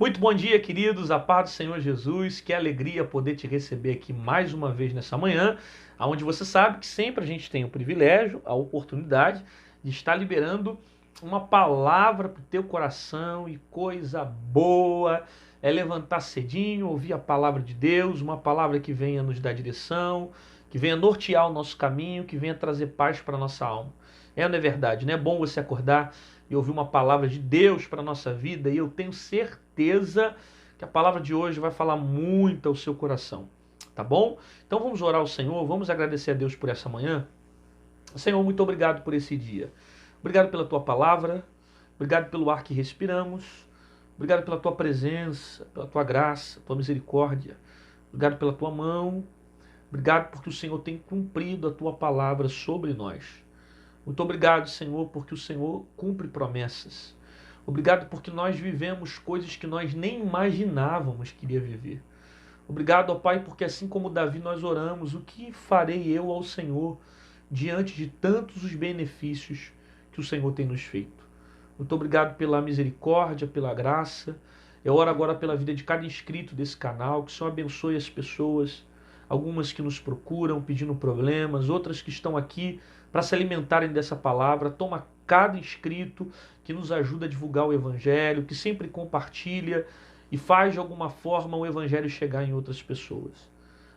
Muito bom dia, queridos, a paz do Senhor Jesus, que alegria poder te receber aqui mais uma vez nessa manhã, onde você sabe que sempre a gente tem o privilégio, a oportunidade de estar liberando uma palavra para o teu coração e coisa boa, é levantar cedinho, ouvir a palavra de Deus, uma palavra que venha nos dar direção, que venha nortear o nosso caminho, que venha trazer paz para a nossa alma. É, não é verdade, né? É bom você acordar e ouvir uma palavra de Deus para a nossa vida, e eu tenho certeza que a palavra de hoje vai falar muito ao seu coração, tá bom? Então vamos orar ao Senhor, vamos agradecer a Deus por essa manhã. Senhor, muito obrigado por esse dia. Obrigado pela tua palavra, obrigado pelo ar que respiramos, obrigado pela tua presença, pela tua graça, tua misericórdia, obrigado pela tua mão, obrigado porque o Senhor tem cumprido a tua palavra sobre nós. Muito obrigado, Senhor, porque o Senhor cumpre promessas. Obrigado porque nós vivemos coisas que nós nem imaginávamos que iria viver. Obrigado, ó Pai, porque assim como Davi nós oramos, o que farei eu ao Senhor diante de tantos os benefícios que o Senhor tem nos feito? Muito obrigado pela misericórdia, pela graça. Eu oro agora pela vida de cada inscrito desse canal, que o Senhor abençoe as pessoas, algumas que nos procuram pedindo problemas, outras que estão aqui para se alimentarem dessa palavra. Toma cada inscrito que nos ajuda a divulgar o Evangelho, que sempre compartilha e faz de alguma forma o Evangelho chegar em outras pessoas.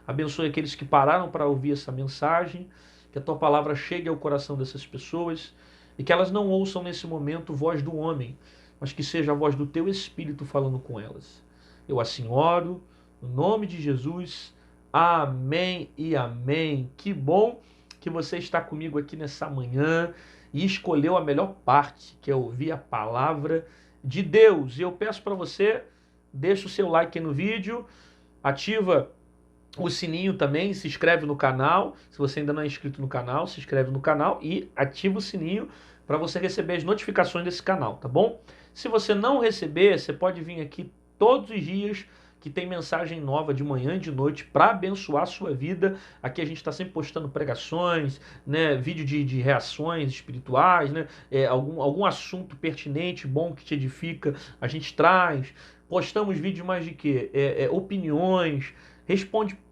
Abençoe aqueles que pararam para ouvir essa mensagem, que a tua palavra chegue ao coração dessas pessoas e que elas não ouçam nesse momento voz do homem, mas que seja a voz do teu Espírito falando com elas. Eu assim oro, no nome de Jesus. Amém e amém. Que bom que você está comigo aqui nessa manhã e escolheu a melhor parte, que é ouvir a palavra de Deus. E eu peço para você, deixa o seu like aí no vídeo, ativa o sininho também, se inscreve no canal. Se você ainda não é inscrito no canal, se inscreve no canal e ativa o sininho para você receber as notificações desse canal, tá bom? Se você não receber, você pode vir aqui todos os dias, que tem mensagem nova de manhã e de noite para abençoar a sua vida. Aqui a gente está sempre postando pregações, né, vídeo de reações espirituais, né, algum assunto pertinente, bom, que te edifica, a gente traz. Postamos vídeos mais de quê? Opiniões,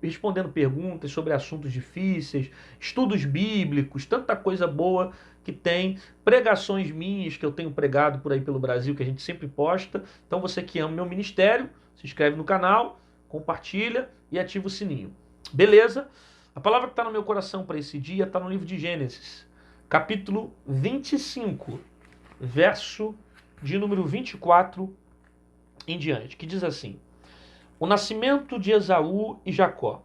respondendo perguntas sobre assuntos difíceis, estudos bíblicos, tanta coisa boa que tem, pregações minhas que eu tenho pregado por aí pelo Brasil, que a gente sempre posta. Então você que ama meu ministério, se inscreve no canal, compartilha e ativa o sininho. Beleza? A palavra que está no meu coração para esse dia está no livro de Gênesis, capítulo 25, verso de número 24 em diante, que diz assim: o nascimento de Esaú e Jacó.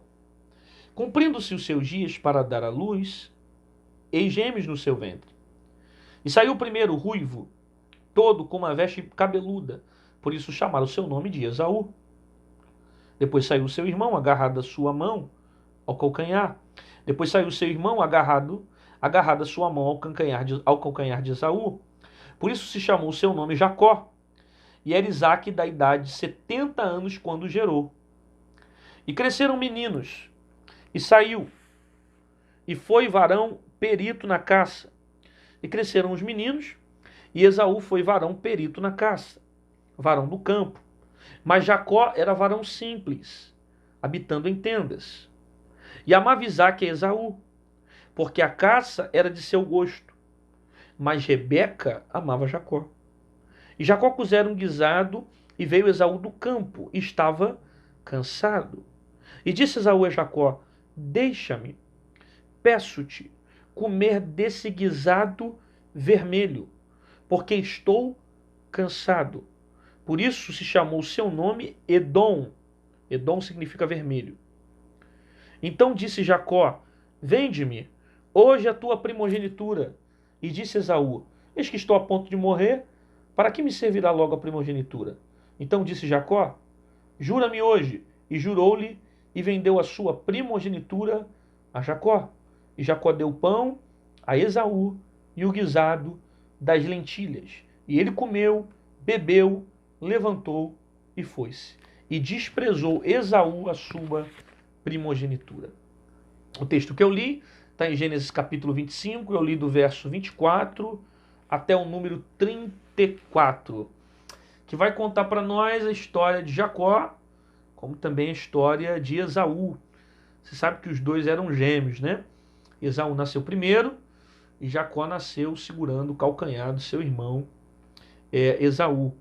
Cumprindo-se os seus dias para dar à luz, eis gêmeos no seu ventre. E saiu o primeiro ruivo, todo com uma veste cabeluda, por isso chamaram o seu nome de Esaú. Depois saiu o seu irmão, agarrado a sua mão ao calcanhar. Depois saiu o seu irmão, agarrado a sua mão ao calcanhar de Esaú. Por isso se chamou o seu nome Jacó. E era Isaque da idade de 70 anos quando gerou. E cresceram meninos, e saiu, e foi varão perito na caça. E cresceram os meninos, e Esaú foi varão perito na caça, varão do campo. Mas Jacó era varão simples, habitando em tendas. E amava Isaque a Esaú, porque a caça era de seu gosto. Mas Rebeca amava Jacó. E Jacó pusera um guisado, e veio Esaú do campo, e estava cansado. E disse Esaú a Jacó: deixa-me, peço-te, comer desse guisado vermelho, porque estou cansado. Por isso se chamou seu nome Edom. Edom significa vermelho. Então disse Jacó: vende-me hoje a tua primogenitura. E disse Esaú: eis que estou a ponto de morrer, para que me servirá logo a primogenitura? Então disse Jacó: jura-me hoje. E jurou-lhe, e vendeu a sua primogenitura a Jacó. E Jacó deu pão a Esaú e o guisado das lentilhas. E ele comeu, bebeu, levantou e foi-se. E desprezou Esaú a sua primogenitura. O texto que eu li está em Gênesis capítulo 25, eu li do verso 24 até o número 34. que vai contar para nós a história de Jacó, como também a história de Esaú. Você sabe que os dois eram gêmeos, né? Esaú nasceu primeiro e Jacó nasceu segurando o calcanhar do seu irmão Esaú.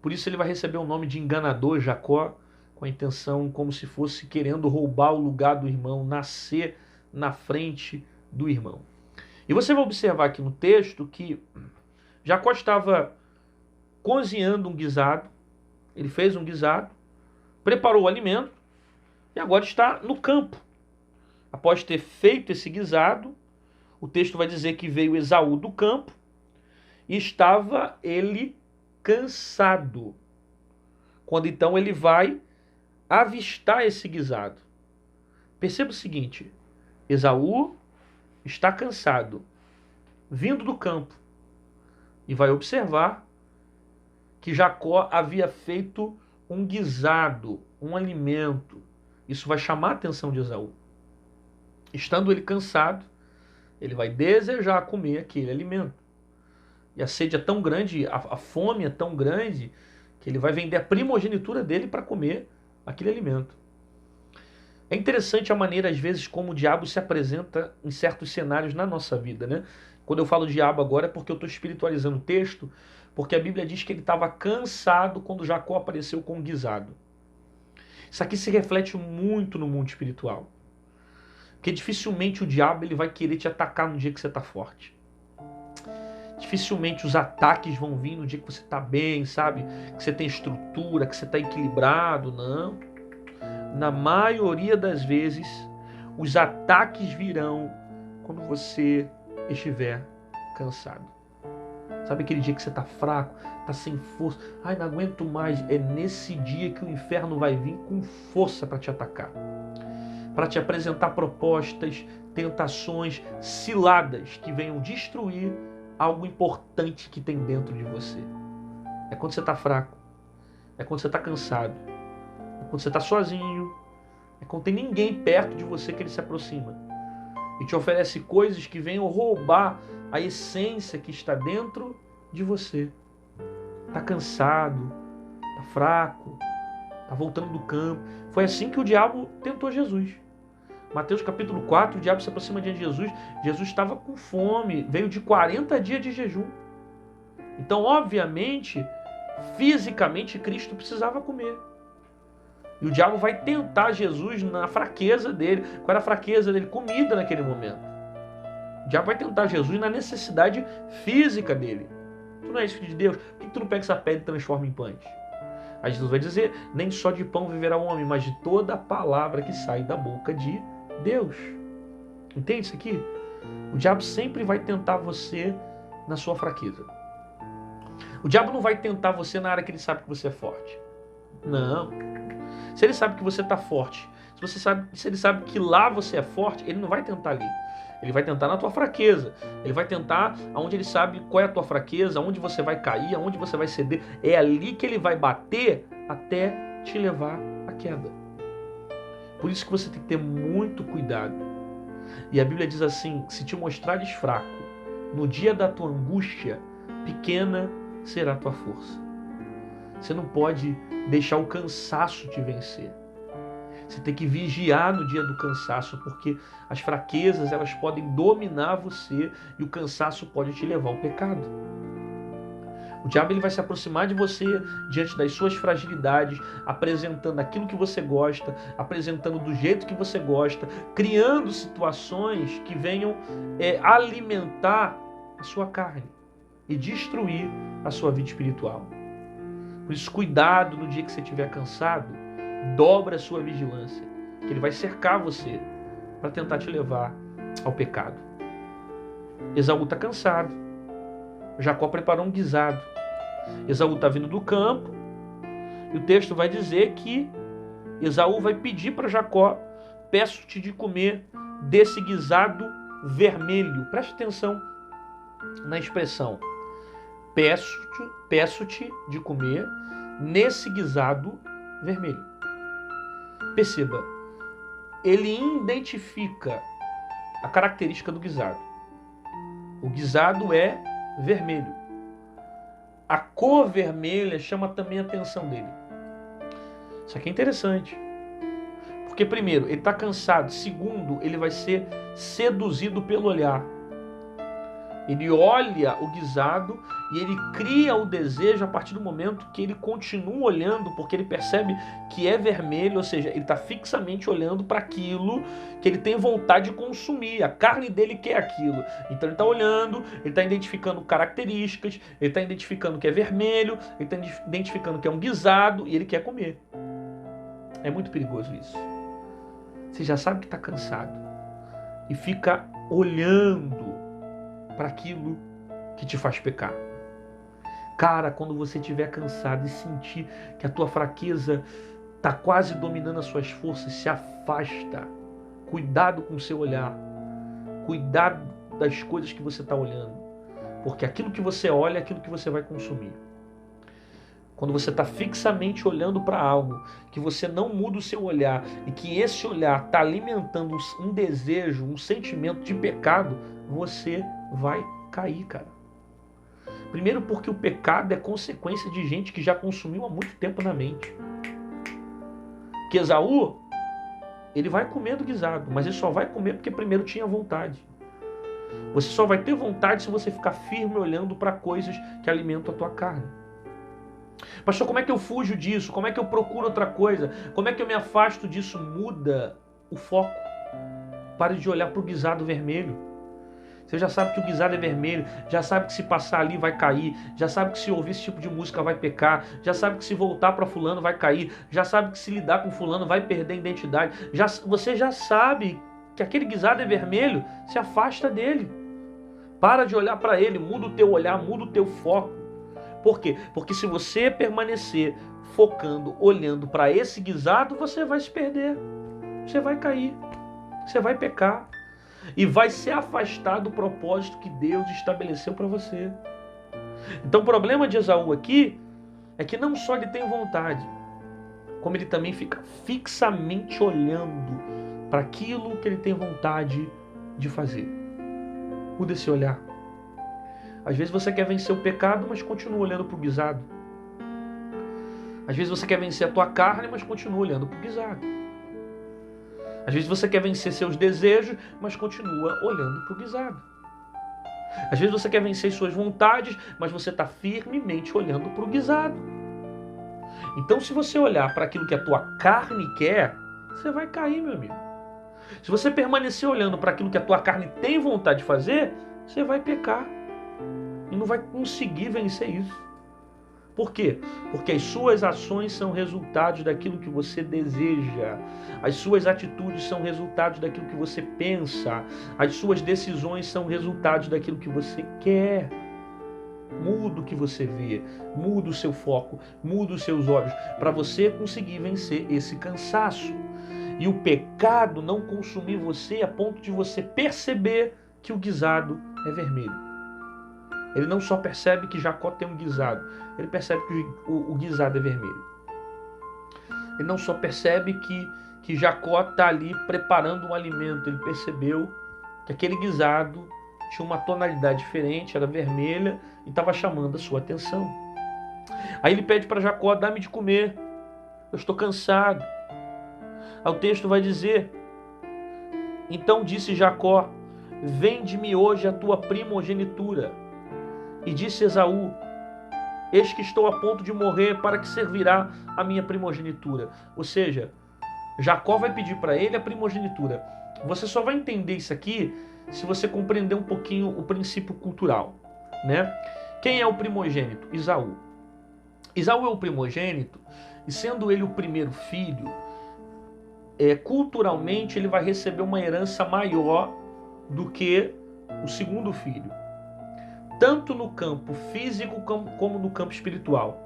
Por isso ele vai receber o nome de enganador, Jacó, com a intenção como se fosse querendo roubar o lugar do irmão, nascer na frente do irmão. E você vai observar aqui no texto que Jacó estava cozinhando um guisado, ele fez um guisado, preparou o alimento e agora está no campo. Após ter feito esse guisado, o texto vai dizer que veio Esaú do campo e estava ele cansado. Quando então ele vai avistar esse guisado. Perceba o seguinte, Esaú está cansado, vindo do campo, e vai observar que Jacó havia feito um guisado, um alimento. Isso vai chamar a atenção de Esaú. Estando ele cansado, ele vai desejar comer aquele alimento. E a sede é tão grande, a fome é tão grande, que ele vai vender a primogenitura dele para comer aquele alimento. É interessante a maneira, às vezes, como o diabo se apresenta em certos cenários na nossa vida, né? Quando eu falo diabo agora é porque eu estou espiritualizando o texto, porque a Bíblia diz que ele estava cansado quando Jacó apareceu com o guisado. Isso aqui se reflete muito no mundo espiritual. Porque dificilmente o diabo ele vai querer te atacar no dia que você está forte. Dificilmente os ataques vão vir no dia que você está bem, sabe? Que você tem estrutura, que você está equilibrado. Não. Na maioria das vezes, os ataques virão quando você estiver cansado. Sabe aquele dia que você está fraco, está sem força? Ai, não aguento mais. É nesse dia que o inferno vai vir com força para te atacar. Para te apresentar propostas, tentações, ciladas que venham destruir algo importante que tem dentro de você. É quando você está fraco. É quando você está cansado. É quando você está sozinho. É quando tem ninguém perto de você que ele se aproxima. E te oferece coisas que venham roubar a essência que está dentro de você. Está cansado. Está fraco. Está voltando do campo. Foi assim que o diabo tentou Jesus. Mateus capítulo 4, o diabo se aproxima diante de Jesus. Jesus estava com fome, veio de 40 dias de jejum. Então, obviamente, fisicamente, Cristo precisava comer. E o diabo vai tentar Jesus na fraqueza dele. Qual era a fraqueza dele? Comida naquele momento. O diabo vai tentar Jesus na necessidade física dele. Tu não é filho de Deus? Por que tu não pega essa pedra e transforma em pães? Aí Jesus vai dizer, nem só de pão viverá o homem, mas de toda a palavra que sai da boca de Deus. Entende isso aqui? O diabo sempre vai tentar você na sua fraqueza. O diabo não vai tentar você na área que ele sabe que você é forte. Não. Se ele sabe que você está forte, se ele sabe que lá você é forte, ele não vai tentar ali. Ele vai tentar na tua fraqueza. Ele vai tentar onde ele sabe qual é a tua fraqueza, onde você vai cair, onde você vai ceder. É ali que ele vai bater até te levar à queda. Por isso que você tem que ter muito cuidado. E a Bíblia diz assim, se te mostrares fraco, no dia da tua angústia, pequena será a tua força. Você não pode deixar o cansaço te vencer. Você tem que vigiar no dia do cansaço, porque as fraquezas elas podem dominar você e o cansaço pode te levar ao pecado. O diabo ele vai se aproximar de você diante das suas fragilidades, apresentando aquilo que você gosta, apresentando do jeito que você gosta, criando situações que venham alimentar a sua carne e destruir a sua vida espiritual. Por isso, cuidado no dia que você estiver cansado, dobra a sua vigilância, que ele vai cercar você para tentar te levar ao pecado. Esaú está cansado. Jacó preparou um guisado. Esaú está vindo do campo e o texto vai dizer que Esaú vai pedir para Jacó, peço-te de comer desse guisado vermelho. Preste atenção na expressão. Peço-te de comer nesse guisado vermelho. Perceba, ele identifica a característica do guisado. O guisado é vermelho. a cor vermelha chama também a atenção dele. Isso aqui é interessante. Porque, primeiro, ele está cansado. Segundo, ele vai ser seduzido pelo olhar. Ele olha o guisado e ele cria o desejo a partir do momento que ele continua olhando, porque ele percebe que é vermelho, ou seja, ele está fixamente olhando para aquilo que ele tem vontade de consumir. A carne dele quer aquilo. Então ele está olhando, ele está identificando características, ele está identificando que é vermelho, ele está identificando que é um guisado e ele quer comer. É muito perigoso isso. Você já sabe que está cansado e fica olhando para aquilo que te faz pecar. Cara, quando você estiver cansado e sentir que a tua fraqueza está quase dominando as suas forças, se afasta. Cuidado com o seu olhar. Cuidado das coisas que você está olhando. Porque aquilo que você olha é aquilo que você vai consumir. Quando você está fixamente olhando para algo, que você não muda o seu olhar e que esse olhar está alimentando um desejo, um sentimento de pecado, você vai cair, cara. Primeiro porque o pecado é consequência de gente que já consumiu há muito tempo na mente. Que Esaú, ele vai comer do guisado, mas ele só vai comer porque primeiro tinha vontade. Você só vai ter vontade se você ficar firme olhando para coisas que alimentam a tua carne. Pastor, como é que eu fujo disso? Como é que eu procuro outra coisa? Como é que eu me afasto disso? Muda o foco. Pare de olhar para o guisado vermelho. Você já sabe que o guisado é vermelho, já sabe que se passar ali vai cair, já sabe que se ouvir esse tipo de música vai pecar, já sabe que se voltar para fulano vai cair, já sabe que se lidar com fulano vai perder a identidade. Você já sabe que aquele guisado é vermelho, se afasta dele. Para de olhar para ele, muda o teu olhar, muda o teu foco. Por quê? Porque se você permanecer focando, olhando para esse guisado, você vai se perder. Você vai cair. Você vai pecar. E vai se afastar do propósito que Deus estabeleceu para você. Então o problema de Esaú aqui é que não só ele tem vontade, como ele também fica fixamente olhando para aquilo que ele tem vontade de fazer. Muda esse olhar. Às vezes você quer vencer o pecado, mas continua olhando para o guisado. Às vezes você quer vencer a tua carne, mas continua olhando para o guisado. Às vezes você quer vencer seus desejos, mas continua olhando para o guisado. Às vezes você quer vencer suas vontades, mas você está firmemente olhando para o guisado. Então se você olhar para aquilo que a tua carne quer, você vai cair, meu amigo. Se você permanecer olhando para aquilo que a tua carne tem vontade de fazer, você vai pecar. E não vai conseguir vencer isso. Por quê? Porque as suas ações são resultados daquilo que você deseja. As suas atitudes são resultados daquilo que você pensa. As suas decisões são resultados daquilo que você quer. Muda o que você vê. Muda o seu foco. Muda os seus olhos. Para você conseguir vencer esse cansaço. E o pecado não consumir você a ponto de você perceber que o guisado é vermelho. Ele não só percebe que Jacó tem um guisado, ele percebe que o guisado é vermelho. Ele não só percebe que Jacó está ali preparando um alimento, ele percebeu que aquele guisado tinha uma tonalidade diferente, era vermelha e estava chamando a sua atenção. Aí ele pede para Jacó, dá-me de comer, eu estou cansado. Aí o texto vai dizer, então disse Jacó, vende-me hoje a tua primogenitura. E disse Esaú, eis que estou a ponto de morrer, para que servirá a minha primogenitura? Ou seja, Jacó vai pedir para ele a primogenitura. Você só vai entender isso aqui se você compreender um pouquinho o princípio cultural, né? Quem é o primogênito? Esaú. Esaú é o primogênito, e sendo ele o primeiro filho, culturalmente ele vai receber uma herança maior do que o segundo filho. Tanto no campo físico como no campo espiritual.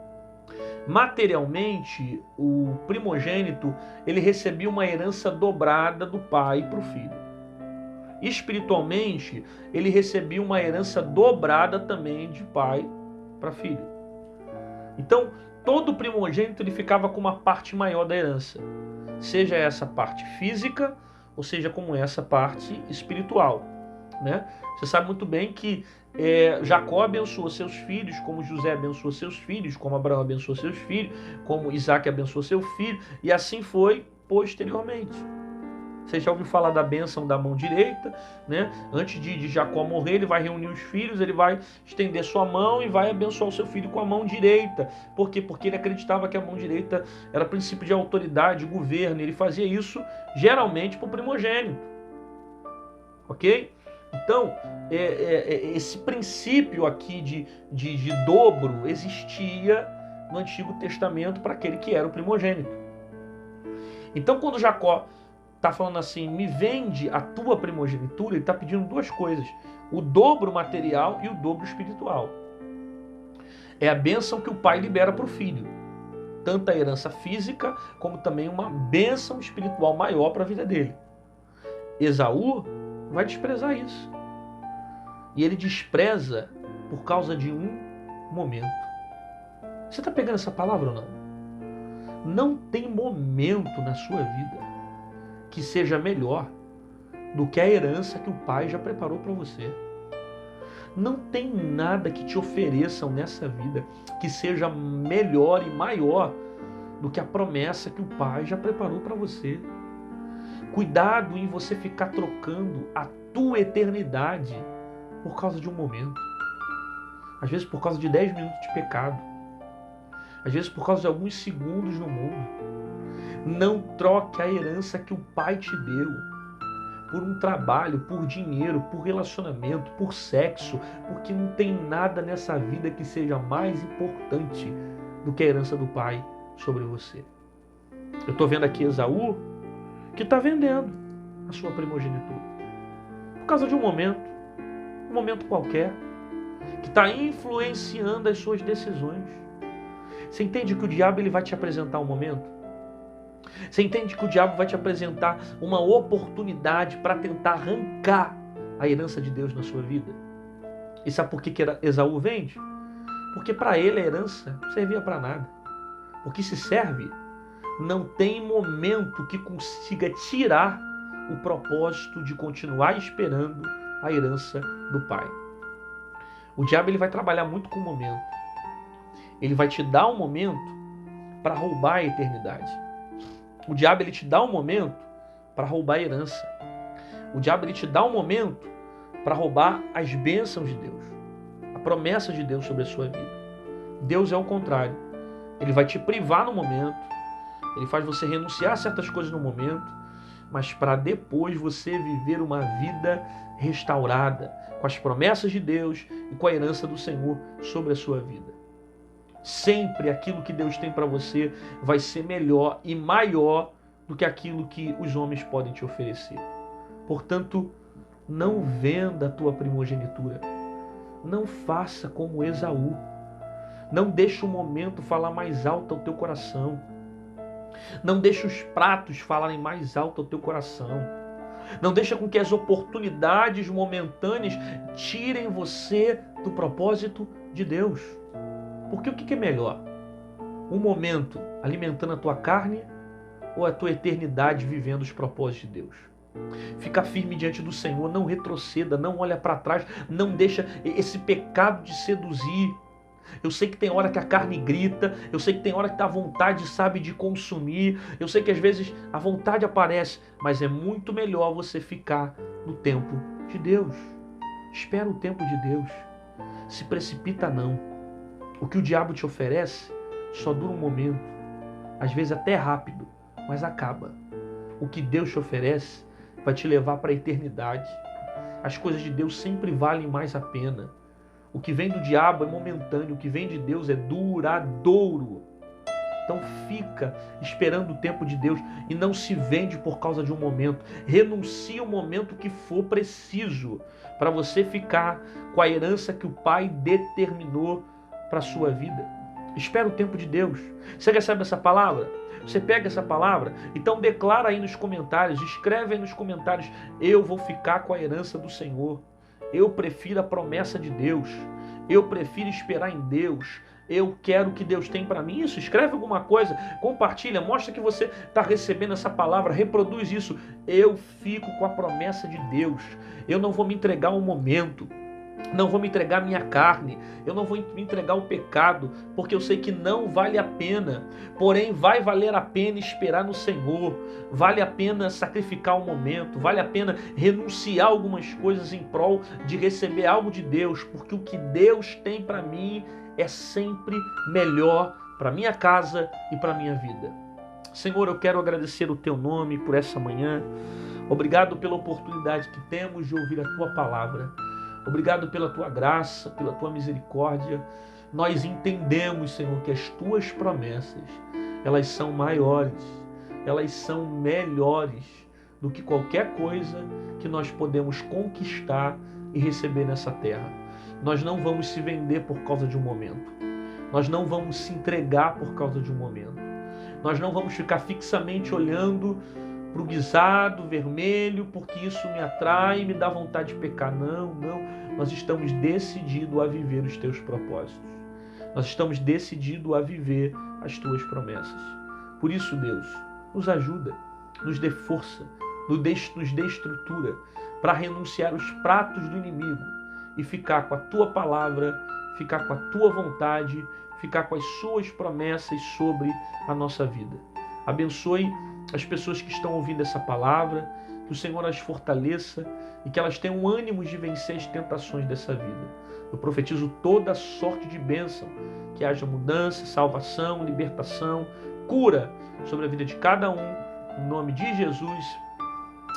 Materialmente, o primogênito ele recebia uma herança dobrada do pai para o filho. Espiritualmente, ele recebia uma herança dobrada também de pai para filho. Então, todo primogênito ele ficava com uma parte maior da herança. Seja essa parte física, ou seja como essa parte espiritual. né? Você sabe muito bem que Jacó abençoou seus filhos, como José abençoou seus filhos, como Abraão abençoou seus filhos, como Isaac abençoou seu filho, e assim foi posteriormente. Você já ouviu falar da bênção da mão direita, né? Antes de Jacó morrer, ele vai reunir os filhos, ele vai estender sua mão e vai abençoar o seu filho com a mão direita. Por quê? Porque ele acreditava que a mão direita era princípio de autoridade, de governo. Ele fazia isso geralmente para o primogênito. Ok? Então, esse princípio aqui de dobro existia no Antigo Testamento para aquele que era o primogênito. Então, quando Jacó está falando assim, me vende a tua primogenitura, ele está pedindo duas coisas: o dobro material e o dobro espiritual. É a bênção que o pai libera para o filho, tanto a herança física, como também uma bênção espiritual maior para a vida dele. Esaú vai desprezar isso. E ele despreza por causa de um momento. Você está pegando essa palavra ou não? Não tem momento na sua vida que seja melhor do que a herança que o pai já preparou para você. Não tem nada que te ofereçam nessa vida que seja melhor e maior do que a promessa que o pai já preparou para você. Cuidado em você ficar trocando a tua eternidade por causa de um momento. Às vezes por causa de 10 minutos de pecado. Às vezes por causa de alguns segundos no mundo. Não troque a herança que o pai te deu por um trabalho, por dinheiro, por relacionamento, por sexo, porque não tem nada nessa vida que seja mais importante do que a herança do pai sobre você. Eu estou vendo aqui Esaú, que está vendendo a sua primogenitura por causa de um momento qualquer, que está influenciando as suas decisões. Você entende que o diabo ele vai te apresentar um momento? Você entende que o diabo vai te apresentar uma oportunidade para tentar arrancar a herança de Deus na sua vida? E sabe por que Esaú vende? Porque para ele a herança não servia para nada. Porque se serve, não tem momento que consiga tirar o propósito de continuar esperando a herança do pai. O diabo ele vai trabalhar muito com o momento. Ele vai te dar um momento para roubar a eternidade. O diabo ele te dá um momento para roubar a herança. O diabo ele te dá um momento para roubar as bênçãos de Deus, a promessa de Deus sobre a sua vida. Deus é o contrário. Ele vai te privar no momento, ele faz você renunciar a certas coisas no momento, mas para depois você viver uma vida restaurada, com as promessas de Deus e com a herança do Senhor sobre a sua vida. Sempre aquilo que Deus tem para você vai ser melhor e maior do que aquilo que os homens podem te oferecer. Portanto, não venda a tua primogenitura. Não faça como Esaú. Não deixe o momento falar mais alto ao teu coração. Não deixe os pratos falarem mais alto ao teu coração. Não deixe com que as oportunidades momentâneas tirem você do propósito de Deus. Porque o que é melhor? Um momento alimentando a tua carne ou a tua eternidade vivendo os propósitos de Deus? Fica firme diante do Senhor, não retroceda, não olha para trás, não deixa esse pecado te seduzir. Eu sei que tem hora que a carne grita, eu sei que tem hora que a vontade sabe de consumir, eu sei que às vezes a vontade aparece, mas é muito melhor você ficar no tempo de Deus. Espera o tempo de Deus. Se precipita não. O que o diabo te oferece só dura um momento, às vezes até rápido, mas acaba. O que Deus te oferece vai te levar para a eternidade. As coisas de Deus sempre valem mais a pena. O que vem do diabo é momentâneo, o que vem de Deus é duradouro. Então fica esperando o tempo de Deus e não se vende por causa de um momento. Renuncia o momento que for preciso para você ficar com a herança que o Pai determinou para a sua vida. Espera o tempo de Deus. Você recebe essa palavra? Você pega essa palavra? Então declara aí nos comentários, escreve aí nos comentários: eu vou ficar com a herança do Senhor. Eu prefiro a promessa de Deus. Eu prefiro esperar em Deus. eu quero o que Deus tem para mim. Isso, escreve alguma coisa, compartilha, mostra que você está recebendo essa palavra, reproduz isso. Eu fico com a promessa de Deus. Eu não vou me entregar ao momento. Não vou me entregar a minha carne, eu não vou me entregar ao pecado, porque eu sei que não vale a pena. Porém, vai valer a pena esperar no Senhor, vale a pena sacrificar um momento, vale a pena renunciar algumas coisas em prol de receber algo de Deus, porque o que Deus tem para mim é sempre melhor para minha casa e para minha vida. Senhor, eu quero agradecer o Teu nome por essa manhã. Obrigado pela oportunidade que temos de ouvir a Tua palavra. Obrigado pela Tua graça, pela Tua misericórdia. Nós entendemos, Senhor, que as Tuas promessas, elas são maiores, elas são melhores do que qualquer coisa que nós podemos conquistar e receber nessa terra. Nós não vamos se vender por causa de um momento. Nós não vamos se entregar por causa de um momento. Nós não vamos ficar fixamente olhando para o guisado vermelho, porque isso me atrai e me dá vontade de pecar. Não. Nós estamos decididos a viver os Teus propósitos. Nós estamos decididos a viver as Tuas promessas. Por isso, Deus, nos ajuda, nos dê força, nos dê estrutura para renunciar os pratos do inimigo e ficar com a Tua palavra, ficar com a Tua vontade, ficar com as Suas promessas sobre a nossa vida. Abençoe as pessoas que estão ouvindo essa palavra, que o Senhor as fortaleça e que elas tenham ânimo de vencer as tentações dessa vida. Eu profetizo toda sorte de bênção, que haja mudança, salvação, libertação, cura sobre a vida de cada um, em nome de Jesus.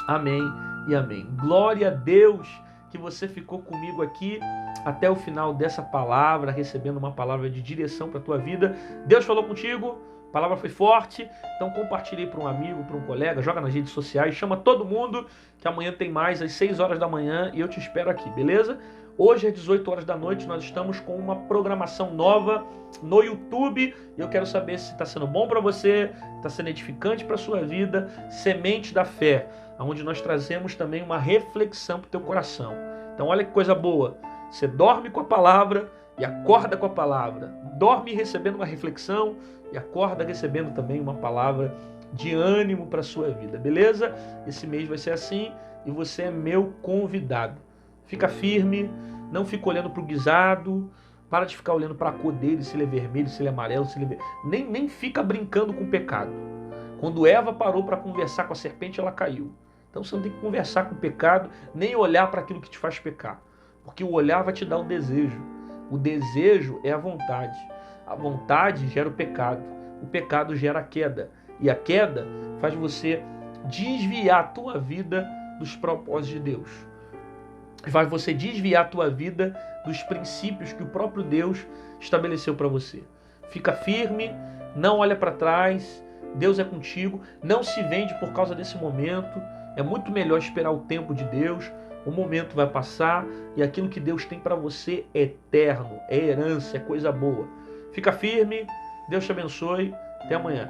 Amém e amém. Glória a Deus que você ficou comigo aqui até o final dessa palavra, recebendo uma palavra de direção para a tua vida. Deus falou contigo. A palavra foi forte, então compartilhe para um amigo, para um colega, joga nas redes sociais, chama todo mundo, que amanhã tem mais às 6 horas da manhã e eu te espero aqui, beleza? Hoje às 18 horas da noite nós estamos com uma programação nova no YouTube e eu quero saber se está sendo bom para você, está sendo edificante para a sua vida, Semente da Fé, onde nós trazemos também uma reflexão para o teu coração. Então olha que coisa boa, você dorme com a palavra e acorda com a palavra, dorme recebendo uma reflexão e acorda recebendo também uma palavra de ânimo para a sua vida, beleza? Esse mês vai ser assim e você é meu convidado. Fica firme, não fica olhando para o guisado, para de ficar olhando para a cor dele, se ele é vermelho, se ele é amarelo, se ele é... nem fica brincando com o pecado. Quando Eva parou para conversar com a serpente, ela caiu. Então você não tem que conversar com o pecado, nem olhar para aquilo que te faz pecar, porque o olhar vai te dar o desejo. O desejo é a vontade. A vontade gera o pecado gera a queda. E a queda faz você desviar a tua vida dos propósitos de Deus. Faz você desviar a tua vida dos princípios que o próprio Deus estabeleceu para você. Fica firme, não olha para trás, Deus é contigo, não se vende por causa desse momento. É muito melhor esperar o tempo de Deus. O momento vai passar e aquilo que Deus tem para você é eterno, é herança, é coisa boa. Fica firme, Deus te abençoe, até amanhã.